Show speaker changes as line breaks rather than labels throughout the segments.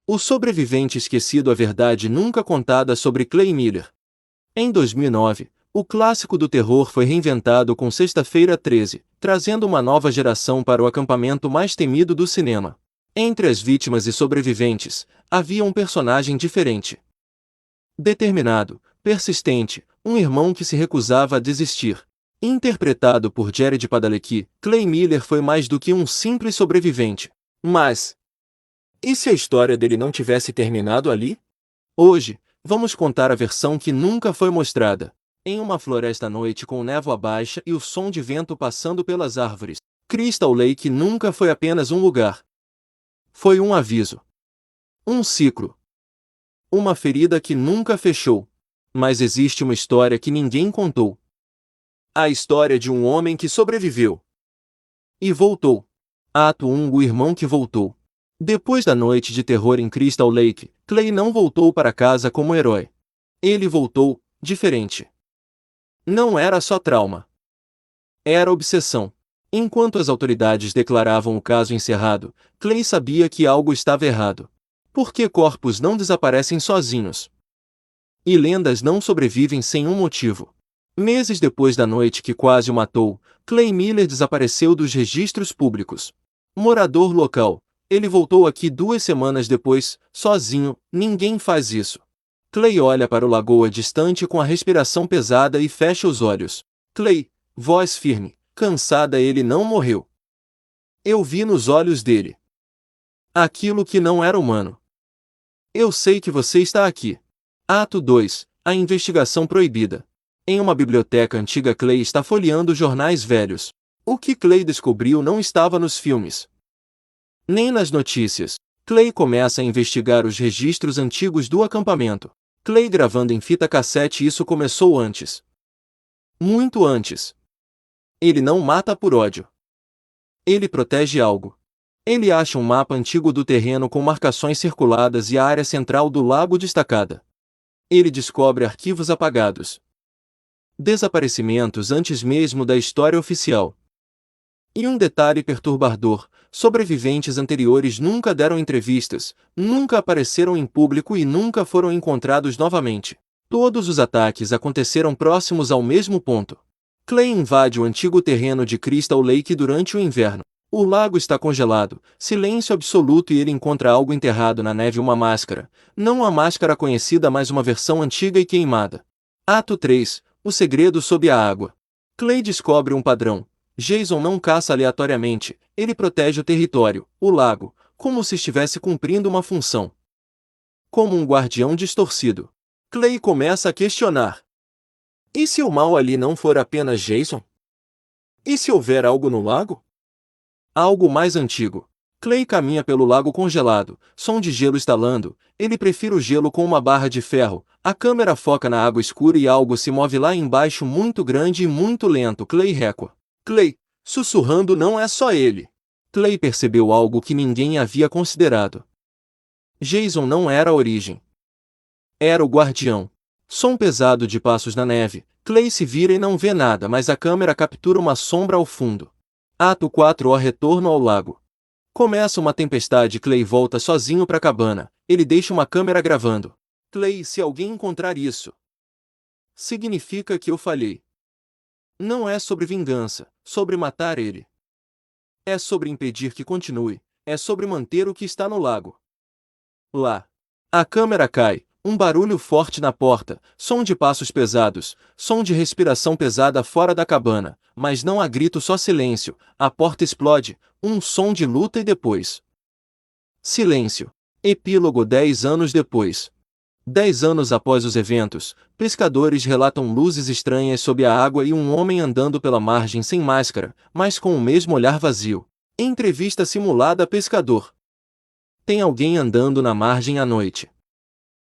O sobrevivente esquecido, a verdade nunca contada sobre Clay Miller. Em 2009, o clássico do terror foi reinventado com Sexta-feira 13, trazendo uma nova geração para o acampamento mais temido do cinema. Entre as vítimas e sobreviventes, havia um personagem diferente. Determinado, persistente, um irmão que se recusava a desistir. Interpretado por Jared Padalecki, Clay Miller foi mais do que um simples sobrevivente. Mas, e se a história dele não tivesse terminado ali? Hoje, vamos contar a versão que nunca foi mostrada. Em uma floresta à noite com névoa baixa e o som de vento passando pelas árvores, Crystal Lake nunca foi apenas um lugar. Foi um aviso. Um ciclo. Uma ferida que nunca fechou. Mas existe uma história que ninguém contou. A história de um homem que sobreviveu. E voltou. Ato 1. O irmão que voltou. Depois da noite de terror em Crystal Lake, Clay não voltou para casa como herói. Ele voltou, diferente. Não era só trauma. Era obsessão. Enquanto as autoridades declaravam o caso encerrado, Clay sabia que algo estava errado. Por que corpos não desaparecem sozinhos? E lendas não sobrevivem sem um motivo. Meses depois da noite que quase o matou, Clay Miller desapareceu dos registros públicos. Morador local, ele voltou aqui 2 semanas depois, sozinho, ninguém faz isso. Clay olha para o lagoa distante com a respiração pesada e fecha os olhos. Clay, voz firme, cansada, ele não morreu. Eu vi nos olhos dele aquilo que não era humano. Eu sei que você está aqui. Ato 2. A investigação proibida. Em uma biblioteca antiga, Clay está folheando jornais velhos. O que Clay descobriu não estava nos filmes, nem nas notícias. Clay começa a investigar os registros antigos do acampamento. Clay gravando em fita cassete. Isso começou antes. Muito antes. Ele não mata por ódio. Ele protege algo. Ele acha um mapa antigo do terreno com marcações circuladas e a área central do lago destacada. Ele descobre arquivos apagados. Desaparecimentos antes mesmo da história oficial. E um detalhe perturbador: sobreviventes anteriores nunca deram entrevistas, nunca apareceram em público e nunca foram encontrados novamente. Todos os ataques aconteceram próximos ao mesmo ponto. Clay invade o antigo terreno de Crystal Lake durante o inverno. O lago está congelado, silêncio absoluto, e ele encontra algo enterrado na neve: uma máscara. Não a máscara conhecida, mas uma versão antiga e queimada. Ato 3. O segredo sob a água. Clay descobre um padrão. Jason não caça aleatoriamente, ele protege o território, o lago, como se estivesse cumprindo uma função. Como um guardião distorcido. Clay começa a questionar. E se o mal ali não for apenas Jason? E se houver algo no lago? Algo mais antigo. Clay caminha pelo lago congelado, som de gelo estalando. Ele prefere o gelo com uma barra de ferro. A câmera foca na água escura e algo se move lá embaixo, muito grande e muito lento. Clay recua. Clay, sussurrando, não é só ele. Clay percebeu algo que ninguém havia considerado. Jason não era a origem. Era o guardião. Som pesado de passos na neve. Clay se vira e não vê nada, mas a câmera captura uma sombra ao fundo. Ato 4. O retorno ao lago. Começa uma tempestade. Clay volta sozinho para a cabana. Ele deixa uma câmera gravando. Clay, se alguém encontrar isso, significa que eu falhei. Não é sobre vingança, sobre matar ele. É sobre impedir que continue, é sobre manter o que está no lago. Lá. A câmera cai, um barulho forte na porta, som de passos pesados, som de respiração pesada fora da cabana, mas não há grito, só silêncio. A porta explode, um som de luta e depois silêncio. Epílogo. 10 anos depois. 10 anos após os eventos, pescadores relatam luzes estranhas sob a água e um homem andando pela margem sem máscara, mas com o mesmo olhar vazio. Entrevista simulada. Pescador: tem alguém andando na margem à noite.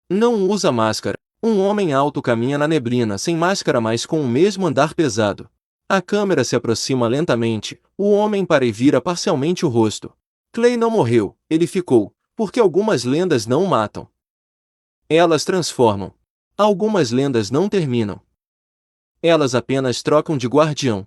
Não usa máscara. Um homem alto caminha na neblina sem máscara, mas com o mesmo andar pesado. A câmera se aproxima lentamente, o homem para e vira parcialmente o rosto. Clay não morreu, ele ficou, porque algumas lendas não matam. Elas transformam. Algumas lendas não terminam. Elas apenas trocam de guardião.